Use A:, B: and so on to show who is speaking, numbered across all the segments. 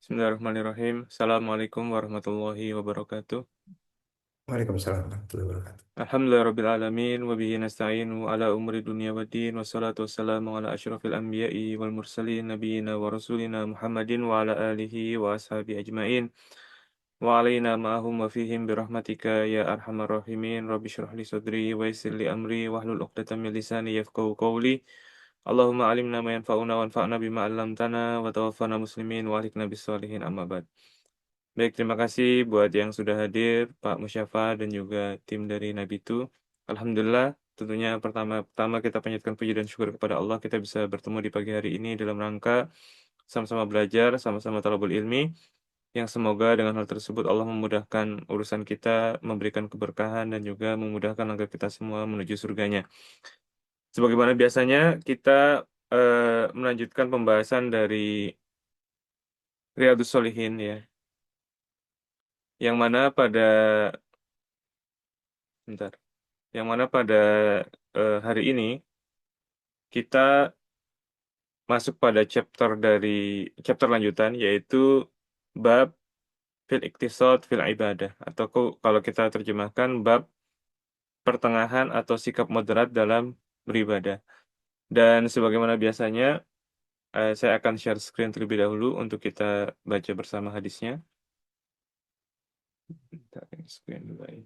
A: Bismillahirrahmanirrahim. Assalamualaikum warahmatullahi wabarakatuh.
B: Waalaikumsalam warahmatullahi wabarakatuh.
A: Alhamdulillahirabbil alamin wa bihi nasta'inu ala umuri dunya waddin wassalatu wassalamu ala asyrafil anbiya'i wal mursalin nabiyina wa rasulina Muhammadin wa ala alihi wa ashabi ajmain wa alaina ma'ahum wa fihim birahmatika ya arhamar rahimin rabbi shrah li sadri wa yassir li amri wahlul 'uqdatam min lisani yafqahu qawli. Allahumma alimna ma yanfa'una wanfa'na bima 'allamtana wa tawaffana muslimin wa alikna bis sholihin amma ba'd. Baik, terima kasih buat yang sudah hadir, Pak Musyafa dan juga tim dari Nabitu. Alhamdulillah, tentunya pertama-tama kita panjatkan puji dan syukur kepada Allah kita bisa bertemu di pagi hari ini dalam rangka sama-sama belajar, sama-sama talabul ilmi, yang semoga dengan hal tersebut Allah memudahkan urusan kita, memberikan keberkahan dan juga memudahkan langkah kita semua menuju surganya. Sebagaimana biasanya kita melanjutkan pembahasan dari Riyadhus Shalihin ya, yang mana pada bentar. Yang mana pada hari ini kita masuk pada chapter lanjutan yaitu bab fil iktisad fil ibadah atau kalau kita terjemahkan bab pertengahan atau sikap moderat dalam beribadah. Dan sebagaimana biasanya saya akan share screen terlebih dahulu untuk kita baca bersama hadisnya. Bentar, screen dulu ya.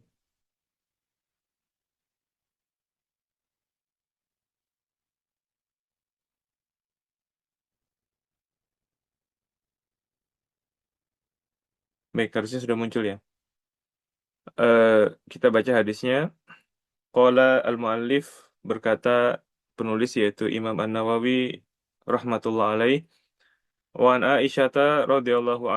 A: Baik, harusnya sudah muncul ya. Eh, kita baca hadisnya. Qala al-muallif berkata penulis yaitu Imam An-Nawawi rahmatullah alaih wa an Aisyata radhiyallahu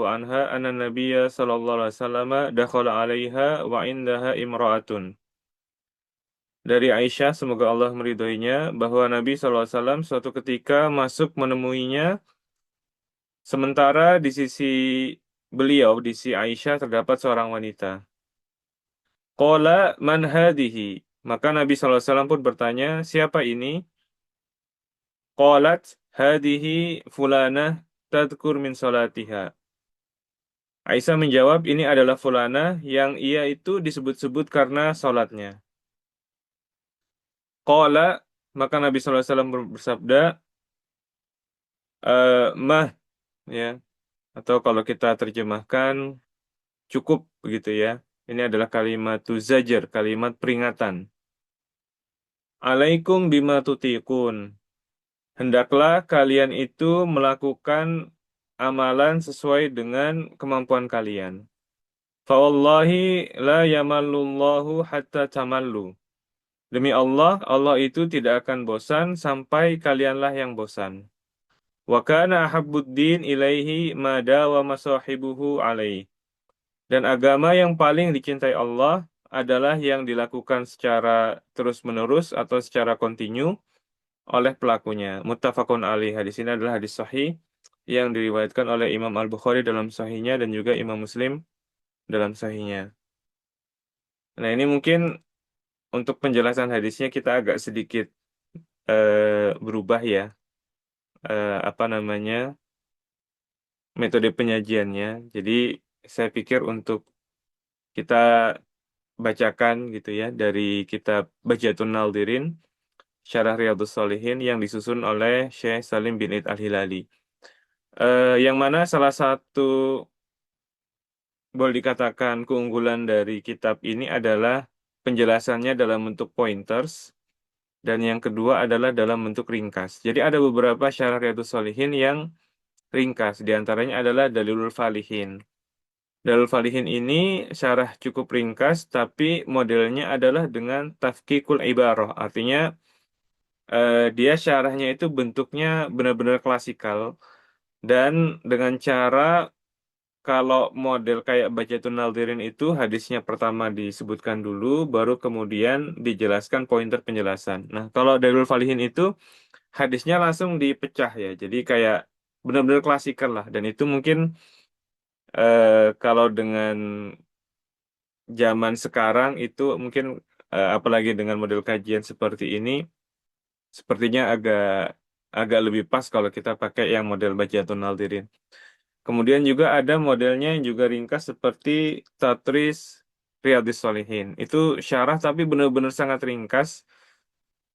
A: anha anna Nabiyya sallallahu alaihi wasallam dakhala 'alaiha wa indaha imra'atun. Dari Aisyah semoga Allah meridhoinya bahwa Nabi sallallahu alaihi wasallam suatu ketika masuk menemuinya sementara di sisi beliau di sisi Aisyah terdapat seorang wanita. Qala man hadhihi? Maka Nabi SAW pun bertanya, siapa ini? Qalat hadhihi fulanah tadkur min salatiha. Aisyah menjawab, ini adalah fulanah yang ia itu disebut-sebut karena salatnya. Qala, maka Nabi SAW bersabda, mah, ya, atau kalau kita terjemahkan, cukup begitu ya. Ini adalah kalimat tuzajar, kalimat peringatan. Alaikum bima tutiqun. Hendaklah kalian itu melakukan amalan sesuai dengan kemampuan kalian. Fawallahi la yamallullahu hatta tamallu. Demi Allah, Allah itu tidak akan bosan sampai kalianlah yang bosan. Wa kana ahabbuddin ilaihi ma dawama sahibuhu alaih. Dan agama yang paling dicintai Allah adalah yang dilakukan secara terus-menerus atau secara kontinu oleh pelakunya. Muttafaqun alaih. Hadis ini adalah hadis sahih yang diriwayatkan oleh Imam Al-Bukhari dalam sahihnya dan juga Imam Muslim dalam sahihnya. Nah, ini mungkin untuk penjelasan hadisnya kita agak sedikit berubah ya. Apa namanya? Metode penyajiannya. Jadi saya pikir untuk kita bacakan gitu ya dari kitab Bahjatun Naldirin Syarah Riyadhus Shalihin yang disusun oleh Syekh Salim bin Id Al-Hilali. Yang mana salah satu boleh dikatakan keunggulan dari kitab ini adalah penjelasannya dalam bentuk pointers dan yang kedua adalah dalam bentuk ringkas. Jadi ada beberapa syarah Riyadhus Shalihin yang ringkas, di antaranya adalah Dalilul Falihin. Dalilul Falihin ini syarah cukup ringkas tapi modelnya adalah dengan tafkikul ibarah, artinya dia syarahnya itu bentuknya benar-benar klasikal dan dengan cara kalau model kayak Bajatun Naldirin itu hadisnya pertama disebutkan dulu, baru kemudian dijelaskan pointer penjelasan. Nah, kalau Dalil Falihin itu hadisnya langsung dipecah ya, jadi kayak benar-benar klasikal lah. Dan itu mungkin kalau dengan zaman sekarang itu mungkin apalagi dengan model kajian seperti ini, sepertinya agak agak lebih pas kalau kita pakai yang model Badiatul Nadirin. Kemudian juga ada modelnya yang juga ringkas seperti Tatris Riyadhis Shalihin. Itu syarah tapi benar-benar sangat ringkas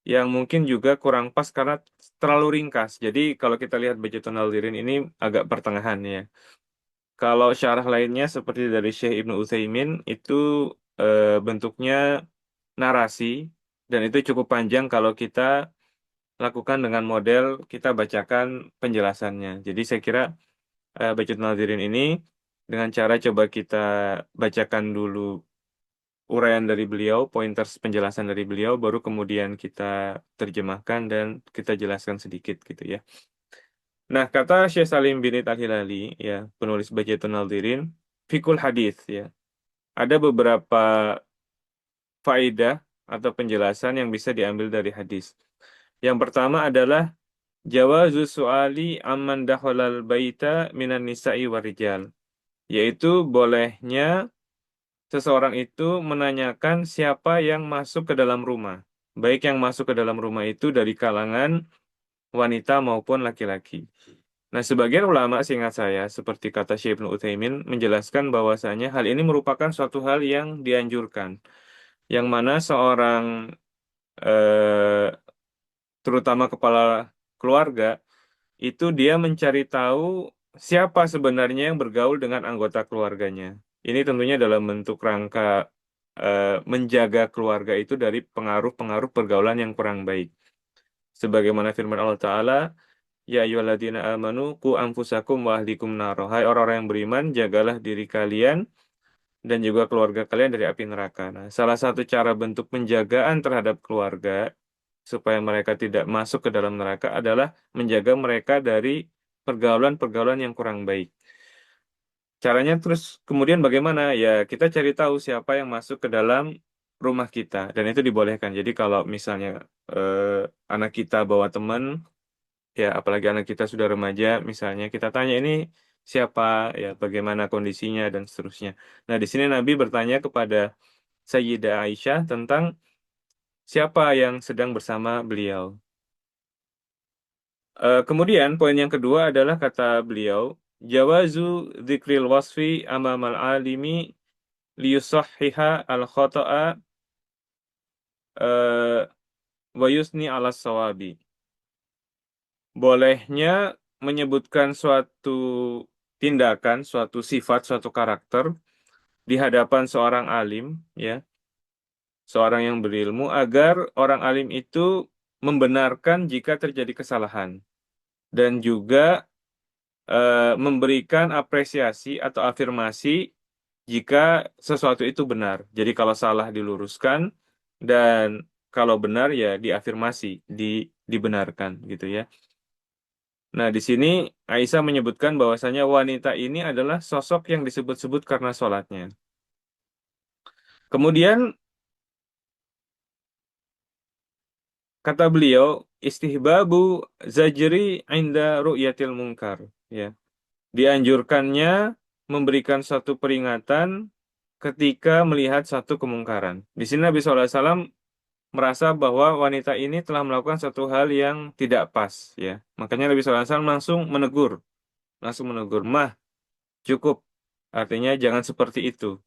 A: yang mungkin juga kurang pas karena terlalu ringkas. Jadi kalau kita lihat Badiatul Nadirin ini agak pertengahan ya. Kalau syarah lainnya seperti dari Syekh Ibnu Utsaimin itu bentuknya narasi dan itu cukup panjang kalau kita lakukan dengan model kita bacakan penjelasannya. Jadi saya kira Baitul Nadirin ini dengan cara coba kita bacakan dulu uraian dari beliau, pointers penjelasan dari beliau, baru kemudian kita terjemahkan dan kita jelaskan sedikit gitu ya. Nah, kata Syekh Salim bin Al-Hilali, ya, penulis Baitul Nadirin, fikul hadis ya. Ada beberapa faedah atau penjelasan yang bisa diambil dari hadis. Yang pertama adalah jawazu su'ali amman dakhalal baita minan nisa'i warijal, yaitu bolehnya seseorang itu menanyakan siapa yang masuk ke dalam rumah. Baik yang masuk ke dalam rumah itu dari kalangan wanita maupun laki-laki. Nah, sebagian ulama seingat saya, seperti kata Syekh Ibnu Utsaimin, menjelaskan bahwasanya hal ini merupakan suatu hal yang dianjurkan. Yang mana seorang, eh, terutama kepala keluarga, itu dia mencari tahu siapa sebenarnya yang bergaul dengan anggota keluarganya. Ini tentunya dalam bentuk rangka menjaga keluarga itu dari pengaruh-pengaruh pergaulan yang kurang baik. Sebagaimana firman Allah Ta'ala, ya ayyuhalladzina amanu qu anfusakum wa ahlikum naro. Hai orang-orang yang beriman, jagalah diri kalian dan juga keluarga kalian dari api neraka. Nah, salah satu cara bentuk penjagaan terhadap keluarga supaya mereka tidak masuk ke dalam neraka adalah menjaga mereka dari pergaulan-pergaulan yang kurang baik. Caranya terus kemudian bagaimana? Ya, kita cari tahu siapa yang masuk ke dalam rumah kita dan itu dibolehkan. Jadi kalau misalnya eh, anak kita bawa teman, ya apalagi anak kita sudah remaja, misalnya kita tanya ini siapa, ya bagaimana kondisinya dan seterusnya. Nah, di sini Nabi bertanya kepada Sayyidah Aisyah tentang siapa yang sedang bersama beliau. Kemudian poin yang kedua adalah kata beliau, jawazu dzikril wasfi amamal alimi liyusahhiha al khotoa wa yusni ala sawabi. Bolehnya menyebutkan suatu tindakan, suatu sifat, suatu karakter di hadapan seorang alim, ya, seorang yang berilmu, agar orang alim itu membenarkan jika terjadi kesalahan dan juga memberikan apresiasi atau afirmasi jika sesuatu itu benar. Jadi kalau salah diluruskan dan kalau benar ya diafirmasi, dibenarkan gitu ya. Nah, di sini Aisyah menyebutkan bahwasanya wanita ini adalah sosok yang disebut-sebut karena sholatnya. Kemudian kata beliau, istihbabu zajri inda ru'yatil munkar. Ya, dianjurkannya memberikan satu peringatan ketika melihat satu kemungkaran. Di sini Nabi SAW merasa bahwa wanita ini telah melakukan satu hal yang tidak pas, ya. Makanya Nabi SAW langsung menegur, mah cukup. Artinya jangan seperti itu.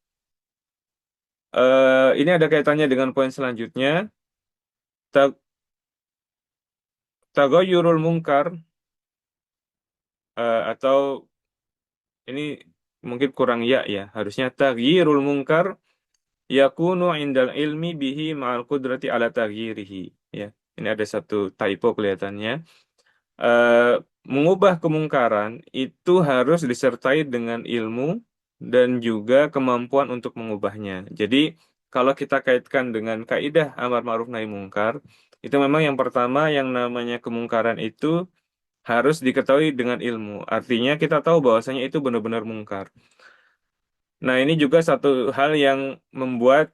A: Ini ada kaitannya dengan poin selanjutnya. Ta- Tagoyurul mungkar atau ini mungkin kurang ya. Harusnya taghyirul mungkar yakunu indal ilmi bihi ma'al qudrati ala taghyirihi. Ya, ini ada satu typo kelihatannya. eh, Mengubah kemungkaran itu harus disertai dengan ilmu dan juga kemampuan untuk mengubahnya. Jadi, kalau kita kaitkan dengan kaidah amar ma'ruf nahi mungkar, itu memang yang pertama yang namanya kemungkaran itu harus diketahui dengan ilmu. Artinya kita tahu bahwasanya itu benar-benar mungkar. Nah, ini juga satu hal yang membuat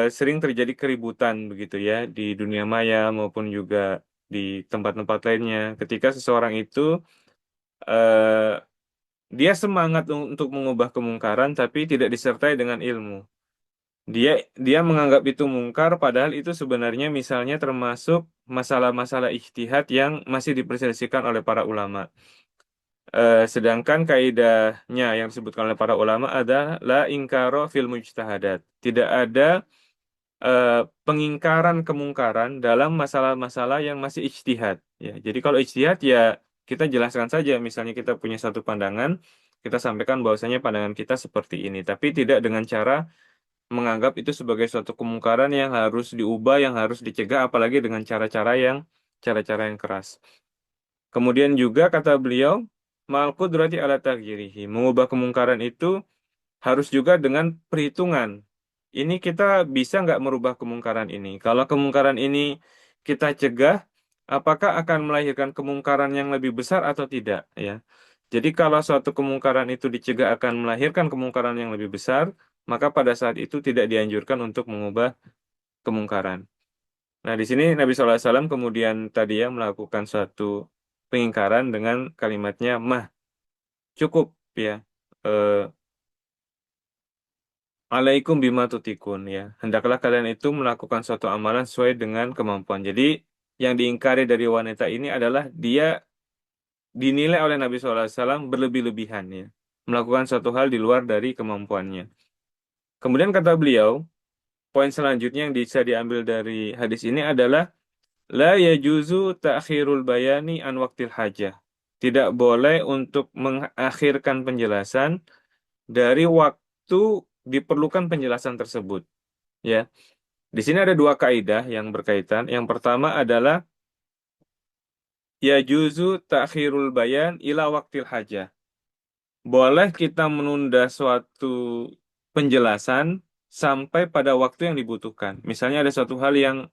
A: sering terjadi keributan begitu ya di dunia maya maupun juga di tempat-tempat lainnya. Ketika seseorang itu eh, dia semangat untuk mengubah kemungkaran tapi tidak disertai dengan ilmu. Dia dia menganggap itu mungkar padahal itu sebenarnya misalnya termasuk masalah-masalah ijtihad yang masih diperselisihkan oleh para ulama. Sedangkan kaidahnya yang disebutkan oleh para ulama adalah la ingkaro fil mujtahadat. Tidak ada eh, pengingkaran kemungkaran dalam masalah-masalah yang masih ijtihad. Ya, jadi kalau ijtihad ya kita jelaskan saja. Misalnya kita punya satu pandangan, kita sampaikan bahwasanya pandangan kita seperti ini, tapi tidak dengan cara menganggap itu sebagai suatu kemungkaran yang harus diubah, yang harus dicegah, apalagi dengan cara-cara yang keras. Kemudian juga kata beliau, ma'al qudrati ala taghyirihi. Mengubah kemungkaran itu harus juga dengan perhitungan. Ini kita bisa nggak merubah kemungkaran ini? Kalau kemungkaran ini kita cegah, apakah akan melahirkan kemungkaran yang lebih besar atau tidak? Ya. Jadi kalau suatu kemungkaran itu dicegah akan melahirkan kemungkaran yang lebih besar, maka pada saat itu tidak dianjurkan untuk mengubah kemungkaran. Nah, di sini Nabi SAW kemudian tadi ya melakukan suatu pengingkaran dengan kalimatnya mah cukup ya. Eh, Alaikum bima tutikun ya. Hendaklah kalian itu melakukan suatu amalan sesuai dengan kemampuan. Jadi yang diingkari dari wanita ini adalah dia dinilai oleh Nabi SAW berlebih-lebihan ya. Melakukan suatu hal di luar dari kemampuannya. Kemudian kata beliau, poin selanjutnya yang bisa diambil dari hadis ini adalah la yajuzu ta'khirul bayani an waktil hajah. Tidak boleh untuk mengakhirkan penjelasan dari waktu diperlukan penjelasan tersebut. Ya, di sini ada dua kaidah yang berkaitan. Yang pertama adalah yajuzu ta'khirul bayan ila waktil hajah. Boleh kita menunda suatu penjelasan sampai pada waktu yang dibutuhkan. Misalnya ada suatu hal yang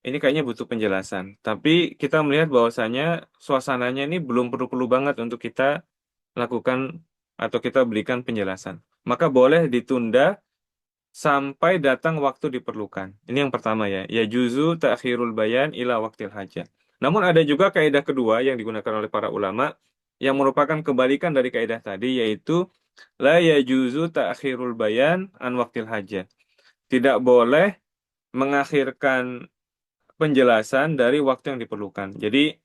A: ini kayaknya butuh penjelasan. Tapi kita melihat bahwasanya suasananya ini belum perlu-perlu banget untuk kita lakukan atau kita berikan penjelasan. Maka boleh ditunda sampai datang waktu diperlukan. Ini yang pertama ya. Ya juzu ta'khirul bayan ila waktil hajah. Namun ada juga kaidah kedua yang digunakan oleh para ulama yang merupakan kebalikan dari kaidah tadi yaitu la ya juzu ta'khirul bayan an waktil hajah. Tidak boleh mengakhirkan penjelasan dari waktu yang diperlukan. Jadi,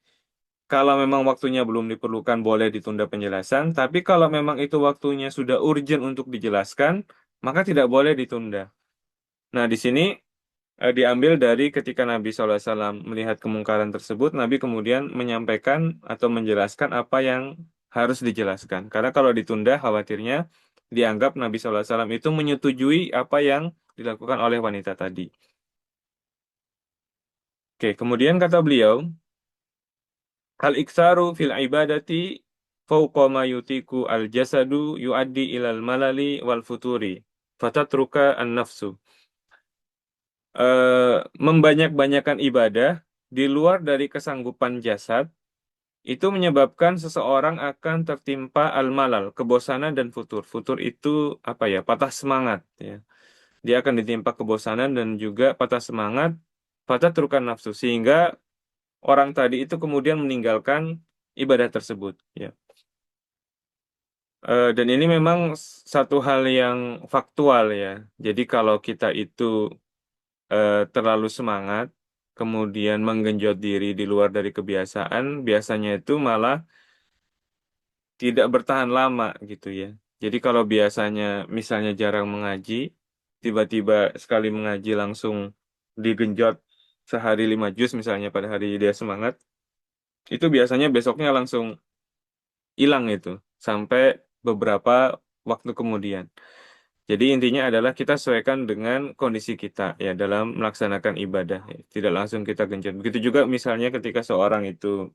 A: kalau memang waktunya belum diperlukan, boleh ditunda penjelasan. Tapi kalau memang itu waktunya sudah urgent untuk dijelaskan, maka tidak boleh ditunda. Nah, di sini diambil dari ketika Nabi SAW melihat kemungkaran tersebut, Nabi kemudian menyampaikan atau menjelaskan apa yang harus dijelaskan. Karena kalau ditunda, khawatirnya dianggap Nabi SAW itu menyetujui apa yang dilakukan oleh wanita tadi. Oke, kemudian kata beliau, Hal iksaru fil ibadati fauqa ma yutiku al jasadu yuaddi ilal malali wal futuri. Fatatruka an nafsu. Membanyak-banyakan ibadah di luar dari kesanggupan jasad itu menyebabkan seseorang akan tertimpa al-malal, kebosanan dan futur. Futur itu apa ya? Patah semangat ya. Dia akan ditimpa kebosanan dan juga patah semangat, fatatrukan nafsu sehingga orang tadi itu kemudian meninggalkan ibadah tersebut ya. Dan ini memang satu hal yang faktual ya. Jadi kalau kita itu terlalu semangat, kemudian menggenjot diri di luar dari kebiasaan, biasanya itu malah tidak bertahan lama gitu ya. Jadi kalau biasanya misalnya jarang mengaji, tiba-tiba sekali mengaji langsung digenjot sehari 5 juz misalnya pada hari dia semangat, itu biasanya besoknya langsung hilang itu sampai beberapa waktu kemudian. Jadi intinya adalah kita sesuaikan dengan kondisi kita ya dalam melaksanakan ibadah. Ya. Tidak langsung kita genjot. Begitu juga misalnya ketika seorang itu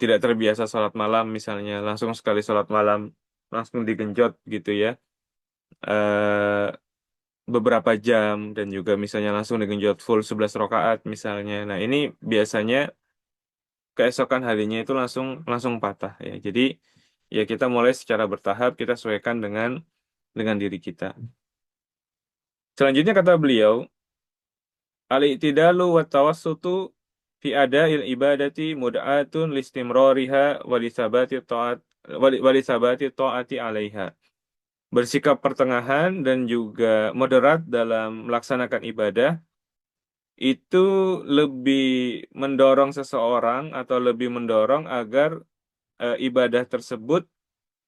A: tidak terbiasa sholat malam misalnya langsung sekali sholat malam langsung digenjot gitu ya. eh, Beberapa jam dan juga misalnya langsung digenjot full 11 rakaat misalnya. Nah, ini biasanya keesokan harinya itu langsung langsung patah ya. Jadi ya kita mulai secara bertahap kita sesuaikan dengan diri kita. Selanjutnya kata beliau, al-i'tidalu wa tawassutu fi ada'il ibadati mud'atun listimrariha wa lisabati ta'at wa lisabati ta'ati 'alaiha. bersikap pertengahan dan juga moderat dalam melaksanakan ibadah itu lebih mendorong seseorang atau lebih mendorong agar ibadah tersebut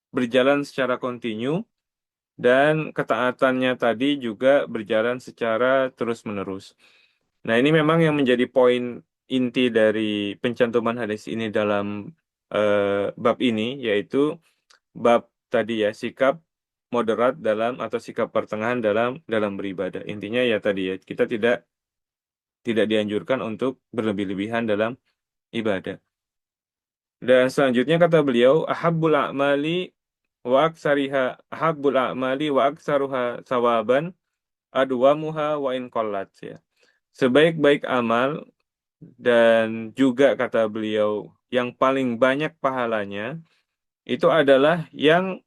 A: berjalan secara kontinu dan ketaatannya tadi juga berjalan secara terus-menerus. Nah, ini memang yang menjadi poin inti dari pencantuman hadis ini dalam bab ini, yaitu bab tadi ya, sikap moderat dalam atau sikap pertengahan dalam beribadah. Intinya ya tadi ya, kita tidak dianjurkan untuk berlebih-lebihan dalam ibadah. Dan selanjutnya kata beliau, ahabbul a'mali wa aksaruha sawaban adwamuha wa in qallat ya. Sebaik-baik amal dan juga kata beliau yang paling banyak pahalanya itu adalah yang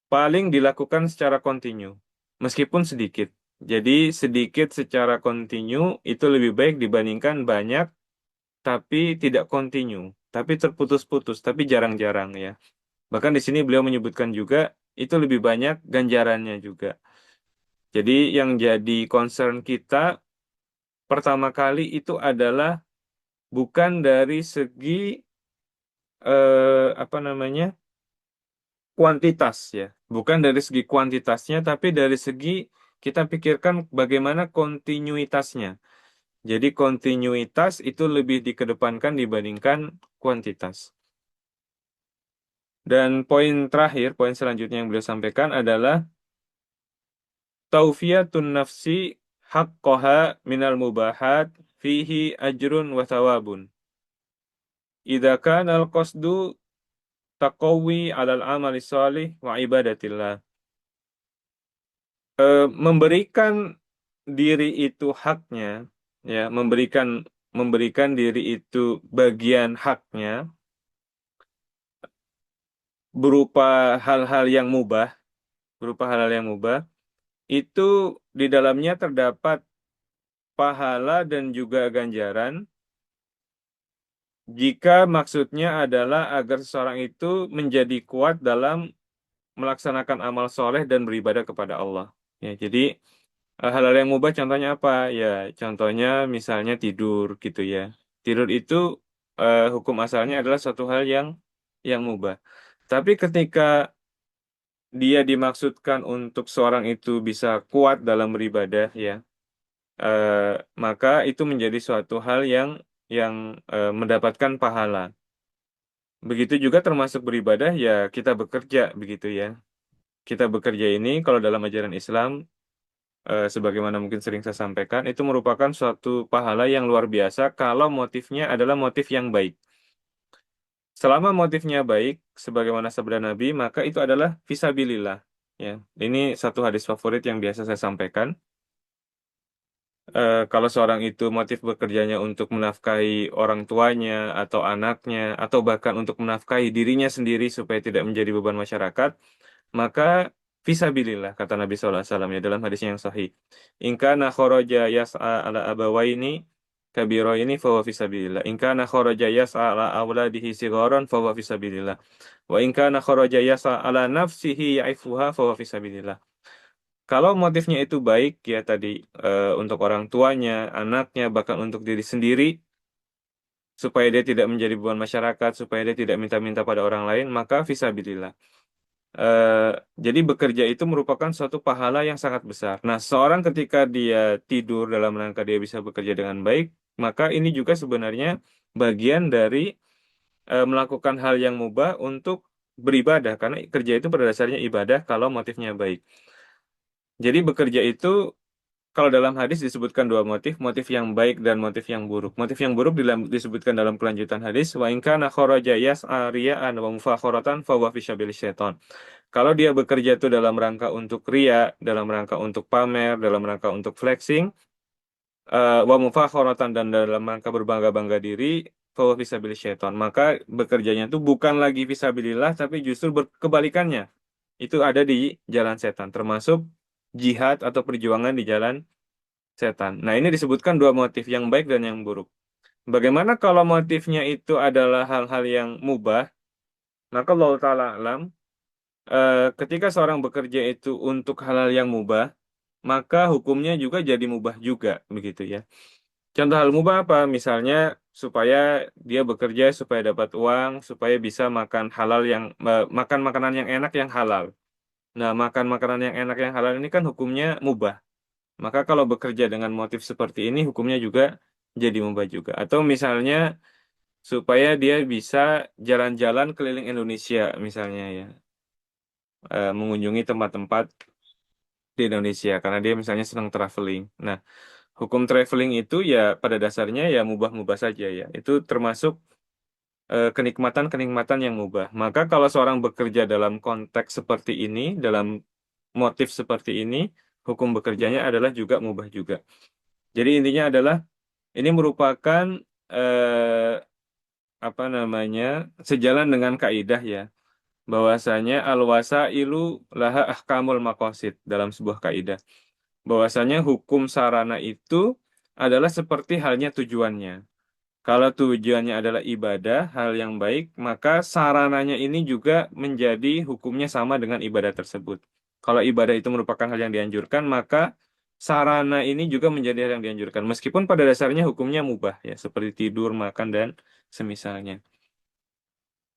A: paling dilakukan secara kontinu meskipun sedikit. Jadi sedikit secara kontinu itu lebih baik dibandingkan banyak tapi tidak kontinu, tapi terputus-putus, tapi jarang-jarang ya. Bahkan di sini beliau menyebutkan juga itu lebih banyak ganjarannya juga. Jadi yang jadi concern kita pertama kali itu adalah bukan dari segi apa namanya kuantitas ya, bukan dari segi kuantitasnya, tapi dari segi kita pikirkan bagaimana kontinuitasnya. Jadi kontinuitas itu lebih dikedepankan dibandingkan kuantitas. Dan poin terakhir, poin selanjutnya yang beliau sampaikan adalah taufiyatun nafsi haqqaha minal mubahat fihi ajrun wa thawabun. Idza kana al-qasdu taqawi 'alal amali shalih wa ibadatillah. Memberikan diri itu haknya ya, memberikan diri itu bagian haknya berupa hal-hal yang mubah, berupa hal-hal yang mubah itu di dalamnya terdapat pahala dan juga ganjaran jika maksudnya adalah agar seseorang itu menjadi kuat dalam melaksanakan amal soleh dan beribadah kepada Allah. Ya, jadi hal-hal yang mubah contohnya apa? Ya, contohnya misalnya tidur gitu ya. Tidur itu hukum asalnya adalah suatu hal yang mubah. Tapi ketika dia dimaksudkan untuk seorang itu bisa kuat dalam beribadah ya, eh, maka itu menjadi suatu hal yang mendapatkan pahala. Begitu juga termasuk beribadah ya kita bekerja begitu ya. Kita bekerja ini kalau dalam ajaran Islam sebagaimana mungkin sering saya sampaikan itu merupakan suatu pahala yang luar biasa kalau motifnya adalah motif yang baik. Selama motifnya baik sebagaimana sabda Nabi maka itu adalah fisabilillah ya. Ini satu hadis favorit yang biasa saya sampaikan. Kalau seorang itu motif bekerjanya untuk menafkahi orang tuanya atau anaknya atau bahkan untuk menafkahi dirinya sendiri supaya tidak menjadi beban masyarakat, maka fisabilillah kata Nabi SAW ya dalam hadisnya yang sahih. Inka kharaja yas'a ala abawaini kabiraini fahuwa fisabilillah. Inka kharaja yas'a ala awladihi sigharan fahuwa fisabilillah. Wa inka kharaja yas'a ala nafsihi ya'ifuha fahuwa fisabilillah. Kalau motifnya itu baik ya tadi untuk orang tuanya, anaknya, bahkan untuk diri sendiri supaya dia tidak menjadi beban masyarakat, supaya dia tidak minta-minta pada orang lain, maka fisabilillah. Eh, jadi bekerja itu merupakan suatu pahala yang sangat besar. Nah, seorang ketika dia tidur dalam rangka dia bisa bekerja dengan baik, maka ini juga sebenarnya bagian dari melakukan hal yang mubah untuk beribadah karena kerja itu pada dasarnya ibadah kalau motifnya baik. Jadi bekerja itu kalau dalam hadis disebutkan dua motif, motif yang baik dan motif yang buruk. Motif yang buruk disebutkan dalam kelanjutan hadis, wa in kana kharaja yas'a riya'an wa mufakhoratan fa huwa fi syabilis syaitan. Kalau dia bekerja itu dalam rangka untuk ria, dalam rangka untuk pamer, dalam rangka untuk flexing, wa mufakhoratan dan dalam rangka berbangga-bangga diri, fa huwa fi syabilis syaitan. Maka bekerjanya itu bukan lagi fisabilillah tapi justru berkebalikannya. Itu ada di jalan setan, termasuk jihad atau perjuangan di jalan setan. Nah, ini disebutkan dua motif, yang baik dan yang buruk. Bagaimana kalau motifnya itu adalah hal-hal yang mubah? Maka Allah Ta'ala alam, ketika seorang bekerja itu untuk halal yang mubah, maka hukumnya juga jadi mubah juga, begitu ya. Contoh hal mubah apa? Misalnya supaya dia bekerja supaya dapat uang, supaya bisa makan halal makan makanan yang enak yang halal. Nah, makan makanan yang enak yang halal ini kan hukumnya mubah. Maka kalau bekerja dengan motif seperti ini, hukumnya juga jadi mubah juga. Atau misalnya supaya dia bisa jalan-jalan keliling Indonesia, misalnya ya, mengunjungi tempat-tempat di Indonesia karena dia misalnya senang traveling. Nah, hukum traveling itu ya pada dasarnya ya mubah-mubah saja ya. Itu termasuk kenikmatan-kenikmatan yang mubah. Maka kalau seorang bekerja dalam konteks seperti ini, dalam motif seperti ini, hukum bekerjanya adalah juga mubah juga. Jadi intinya adalah ini merupakan eh, apa namanya sejalan dengan kaidah ya bahwasanya al-wasailu laha ahkamul maqasid dalam sebuah kaidah. Bahwasanya hukum sarana itu adalah seperti halnya tujuannya. Kalau tujuannya adalah ibadah, hal yang baik, maka sarananya ini juga menjadi hukumnya sama dengan ibadah tersebut. Kalau ibadah itu merupakan hal yang dianjurkan, maka sarana ini juga menjadi hal yang dianjurkan. Meskipun pada dasarnya hukumnya mubah, ya, seperti tidur, makan, dan semisalnya.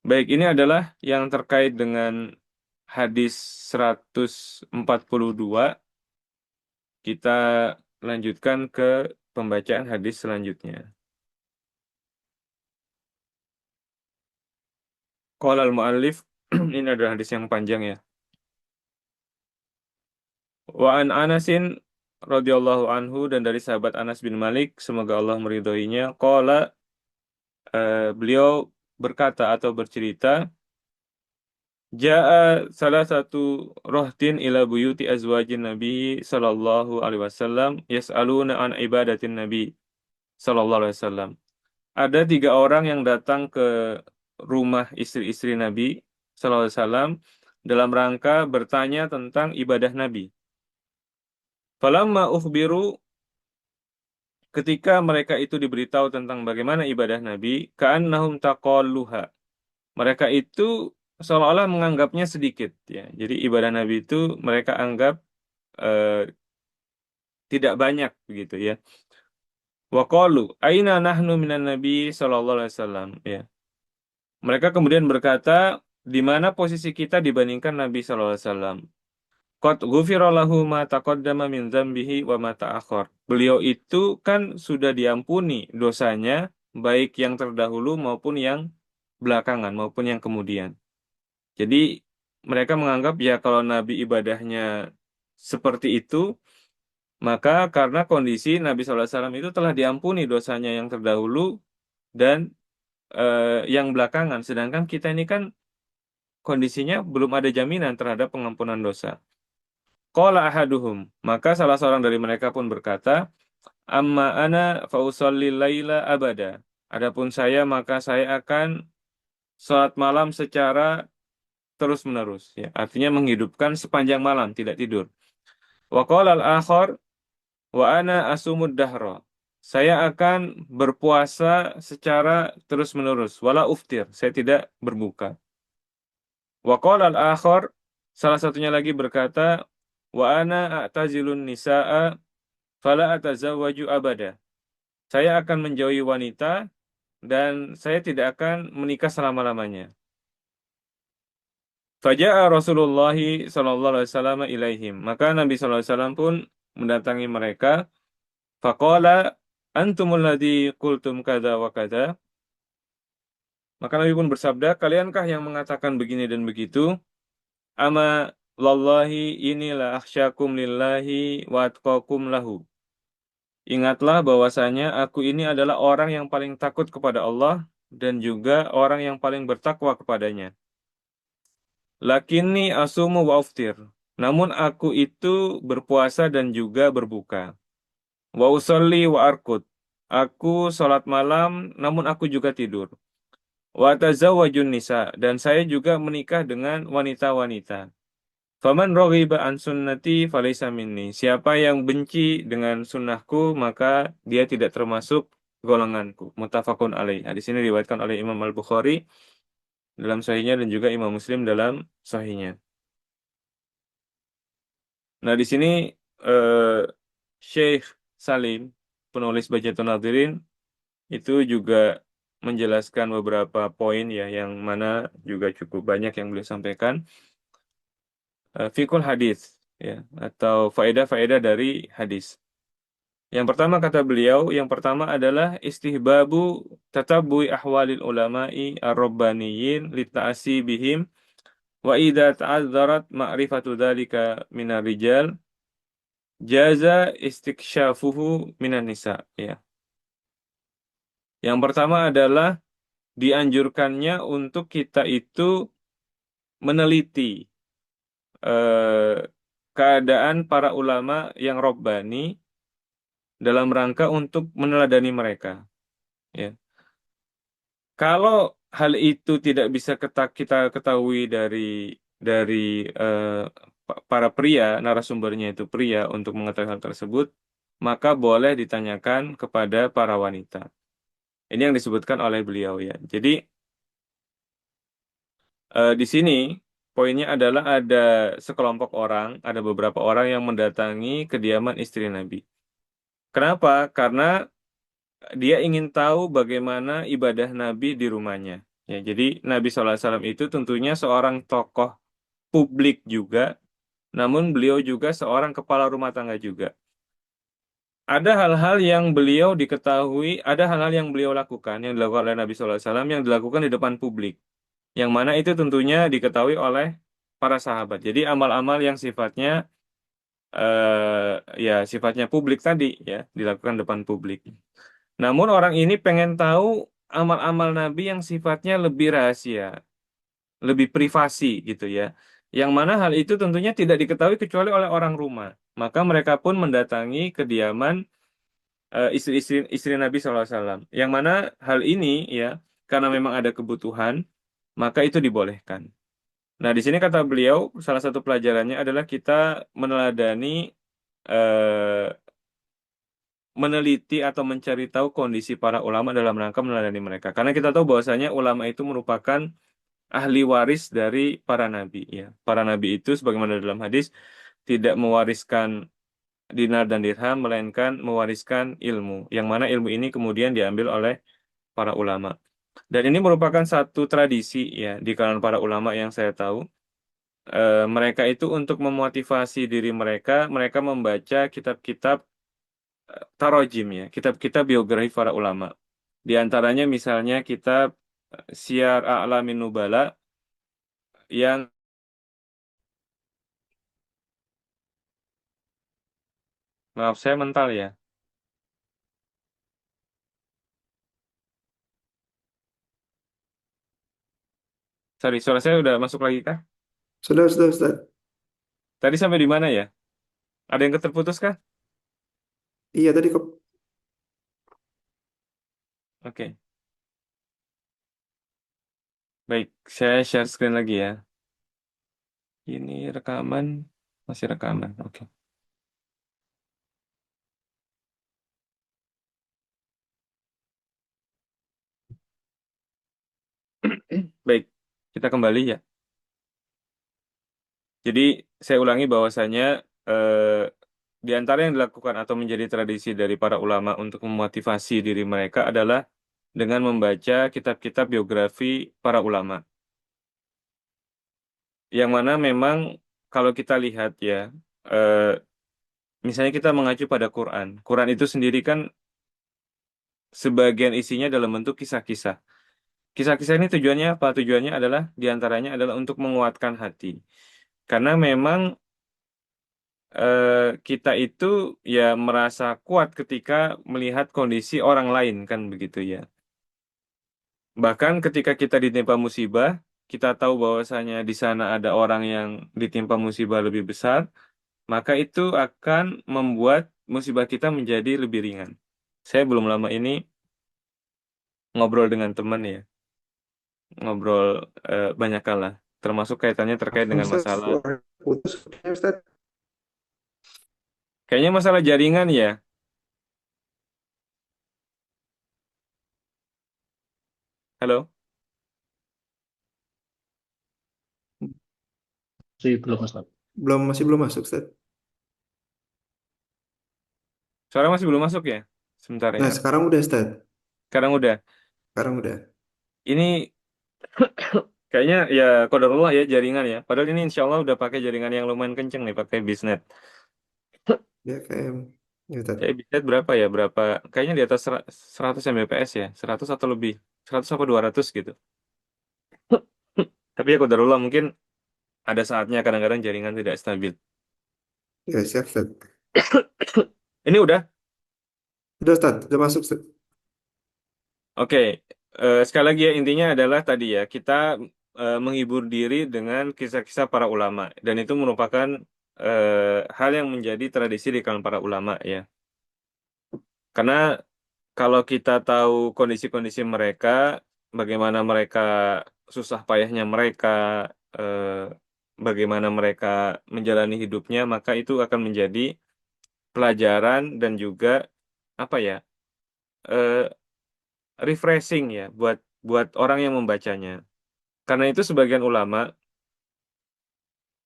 A: Baik, ini adalah yang terkait dengan hadis 142. Kita lanjutkan ke pembacaan hadis selanjutnya. Qala al-muallif, ini adalah hadis yang panjang ya. Wa an Anasin radhiyallahu anhu dan dari sahabat Anas bin Malik, semoga Allah meridhoinya, qala beliau berkata atau bercerita, Ja'a salah satu rohtin ila buyuti azwajin Nabi sallallahu alaihi wasallam yas'aluna an ibadatin Nabi sallallahu alaihi wasallam. Ada tiga orang yang datang ke rumah istri-istri Nabi sallallahu alaihi wasallam dalam rangka bertanya tentang ibadah Nabi. Falamma ukhbiru, ketika mereka itu diberitahu tentang bagaimana ibadah Nabi, ka'annahum taqalluha. Mereka itu seolah-olah menganggapnya sedikit ya. Jadi ibadah Nabi itu mereka anggap eh, tidak banyak begitu ya. Wa qalu aina nahnu minan Nabi sallallahu alaihi wasallam ya. Mereka kemudian berkata, di mana posisi kita dibandingkan Nabi sallallahu alaihi wasallam? Qad ghufira lahu ma taqaddama min dzambihi wa ma ta'akhkhar. Beliau itu kan sudah diampuni dosanya, baik yang terdahulu maupun yang belakangan maupun yang kemudian. Jadi mereka menganggap ya kalau Nabi ibadahnya seperti itu, maka karena kondisi Nabi SAW itu telah diampuni dosanya yang terdahulu dan yang belakangan. Sedangkan kita ini kan kondisinya belum ada jaminan terhadap pengampunan dosa. Qala ahaduhum, maka salah seorang dari mereka pun berkata, Amma ana fausalli laila abada. Adapun saya maka saya akan sholat malam secara terus-menerus ya. Artinya menghidupkan sepanjang malam tidak tidur. Wa qala al-akhar wa ana asumud dahra. Saya akan berpuasa secara terus-menerus wala uftir. Saya tidak berbuka. Wa qala al-akhar, salah satunya lagi berkata, wa ana a'tazilun nisaa fala atazawwaju abada. Saya akan menjauhi wanita dan saya tidak akan menikah selama-lamanya. Faja'a Rasulullah sallallahu alaihi wasallam ilaihim. Maka Nabi sallallahu alaihi wasallam pun mendatangi mereka. Faqala antumul ladzi qultum kada wa kada. Maka Nabi pun bersabda, kaliankah yang mengatakan begini dan begitu? Ama lallahi inilah akhsyakum lillahi wa atqakum lahu. Ingatlah bahwasanya aku ini adalah orang yang paling takut kepada Allah dan juga orang yang paling bertakwa kepadanya. Lakini asumu wa uftir. Namun aku itu berpuasa dan juga berbuka. Wa usolli wa arkut. Aku sholat malam, namun aku juga tidur. Wa tazawwajun nisa. Dan saya juga menikah dengan wanita-wanita. Faman raghiba an sunnati falaysa minni. Siapa yang benci dengan sunnahku, maka dia tidak termasuk golonganku. Muttafaqun alaih. Di sini diriwayatkan oleh Imam Al-Bukhari dalam sahihnya dan juga Imam Muslim dalam sahihnya. Nah, di sini eh, Syekh Salim, penulis Bahjatul Nadirin, itu juga menjelaskan beberapa poin ya, yang mana juga cukup banyak yang beliau sampaikan. Fikul hadis, ya, atau faedah-faedah dari hadis. Yang pertama kata beliau, yang pertama adalah istihbabu tatabui ahwalil ulama'i ar-rabbaniyin lita'asi bihim wa idza ta'adzarat ma'rifatu dzalika minar rijal jaza istikshafuhu minan nisa, ya. Yang pertama adalah dianjurkannya untuk kita itu meneliti eh, keadaan para ulama yang robbani dalam rangka untuk meneladani mereka. Ya. Kalau hal itu tidak bisa kita ketahui dari eh, para pria, narasumbernya itu pria untuk mengetahui hal tersebut, maka boleh ditanyakan kepada para wanita. Ini yang disebutkan oleh beliau ya. Jadi di sini poinnya adalah ada sekelompok orang, ada beberapa orang yang mendatangi kediaman istri Nabi. Kenapa? Karena dia ingin tahu bagaimana ibadah Nabi di rumahnya. Ya, jadi Nabi SAW itu tentunya seorang tokoh publik juga, namun beliau juga seorang kepala rumah tangga juga. Ada hal-hal yang beliau diketahui, ada hal-hal yang beliau lakukan, yang dilakukan oleh Nabi SAW, yang dilakukan di depan publik. Yang mana itu tentunya diketahui oleh para sahabat. Jadi amal-amal yang sifatnya ya sifatnya publik tadi ya dilakukan depan publik. Namun orang ini pengen tahu amal-amal Nabi yang sifatnya lebih rahasia, lebih privasi gitu ya. Yang mana hal itu tentunya tidak diketahui kecuali oleh orang rumah. Maka mereka pun mendatangi kediaman istri-istri Nabi SAW. Yang mana hal ini ya karena memang ada kebutuhan, maka itu dibolehkan. Nah, di sini kata beliau, salah satu pelajarannya adalah kita meneladani, eh, meneliti atau mencari tahu kondisi para ulama dalam rangka meneladani mereka. Karena kita tahu bahwasanya ulama itu merupakan ahli waris dari para nabi. Ya, para nabi itu, sebagaimana dalam hadis, tidak mewariskan dinar dan dirham, melainkan mewariskan ilmu. Yang mana ilmu ini kemudian diambil oleh para ulama. Dan ini merupakan satu tradisi ya di kalangan para ulama yang saya tahu mereka itu untuk memotivasi diri mereka, mereka membaca kitab-kitab tarojim ya, kitab-kitab biografi para ulama. Di antaranya misalnya kitab Syiar A'lamin Nubala yang maaf saya mental ya. Sorry, suara saya udah masuk lagi kah?
B: Sudah, Ustaz.
A: Tadi sampai di mana ya? Ada yang terputus kah?
B: Iya, tadi kok.
A: Oke, baik. Saya share screen lagi ya. Ini rekaman, masih rekaman. Oke. Baik, kita kembali ya. Jadi saya ulangi bahwasanya eh, di antara yang dilakukan atau menjadi tradisi dari para ulama untuk memotivasi diri mereka adalah dengan membaca kitab-kitab biografi para ulama. Yang mana memang kalau kita lihat ya, eh, misalnya kita mengacu pada Quran. Quran itu sendiri kan sebagian isinya dalam bentuk kisah-kisah. Kisah-kisah ini tujuannya apa? Tujuannya adalah diantaranya adalah untuk menguatkan hati. Karena memang kita itu ya merasa kuat ketika melihat kondisi orang lain kan begitu ya. Bahkan ketika kita ditimpa musibah, kita tahu bahwasanya di sana ada orang yang ditimpa musibah lebih besar, maka itu akan membuat musibah kita menjadi lebih ringan. Saya belum lama ini ngobrol dengan teman ya, ngobrol banyak hal lah, termasuk kaitannya terkait
B: Apa,
A: dengan
B: Ustaz?
A: masalah,
B: Suara putus, Ustaz.
A: kayaknya masalah jaringan ya. Halo?
C: Sih belum Mas.
B: Belum, masih belum masuk, Ustaz.
A: Suara masih belum masuk ya? Sebentar ya.
B: Nah, sekarang udah Ustaz.
A: Sekarang udah.
B: Sekarang udah.
A: Ini kayaknya ya qadarullah ya jaringan ya. Padahal ini insya Allah udah pakai jaringan yang lumayan kenceng nih, pakai bisnet.
B: Ya kayak ya, Ustaz.
A: Bisnet berapa ya? Berapa? Kayaknya di atas 100 Mbps ya. 100 atau lebih. 100 apa 200 gitu. Tapi ya qadarullah mungkin ada saatnya kadang-kadang jaringan tidak stabil.
B: Ya, siap Ustaz.
A: Ini udah.
B: Udah Ustaz, udah masuk Ustaz.
A: Oke, sekali lagi ya intinya adalah tadi ya kita menghibur diri dengan kisah-kisah para ulama dan itu merupakan hal yang menjadi tradisi di kalangan para ulama ya. Karena kalau kita tahu kondisi-kondisi mereka, bagaimana mereka susah payahnya mereka, eh, bagaimana mereka menjalani hidupnya, maka itu akan menjadi pelajaran dan juga apa ya, eh, refreshing ya buat buat orang yang membacanya. Karena itu sebagian ulama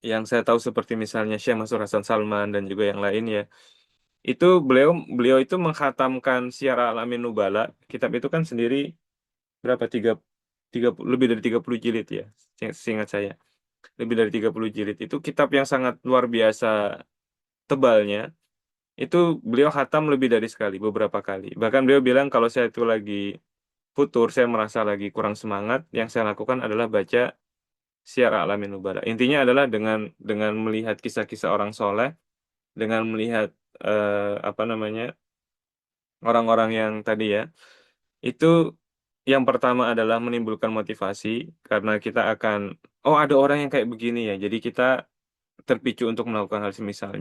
A: yang saya tahu seperti misalnya Syekh Mansur Hasan Salman dan juga yang lain ya, itu beliau beliau itu menghatamkan Syiar Alamin Nubala. Kitab itu kan sendiri berapa? Lebih dari 30 jilid ya. Seingat saya. Lebih dari 30 jilid. Itu kitab yang sangat luar biasa tebalnya. Itu beliau khatam lebih dari sekali, beberapa kali. Bahkan beliau bilang kalau saya itu lagi futur, saya merasa lagi kurang semangat, yang saya lakukan adalah baca Syiar A'lamin Nubala. Intinya adalah dengan melihat kisah-kisah orang soleh, dengan melihat apa namanya orang-orang yang tadi ya, itu yang pertama adalah menimbulkan motivasi karena kita akan, oh ada orang yang kayak begini ya, jadi kita terpicu untuk melakukan hal semisalnya.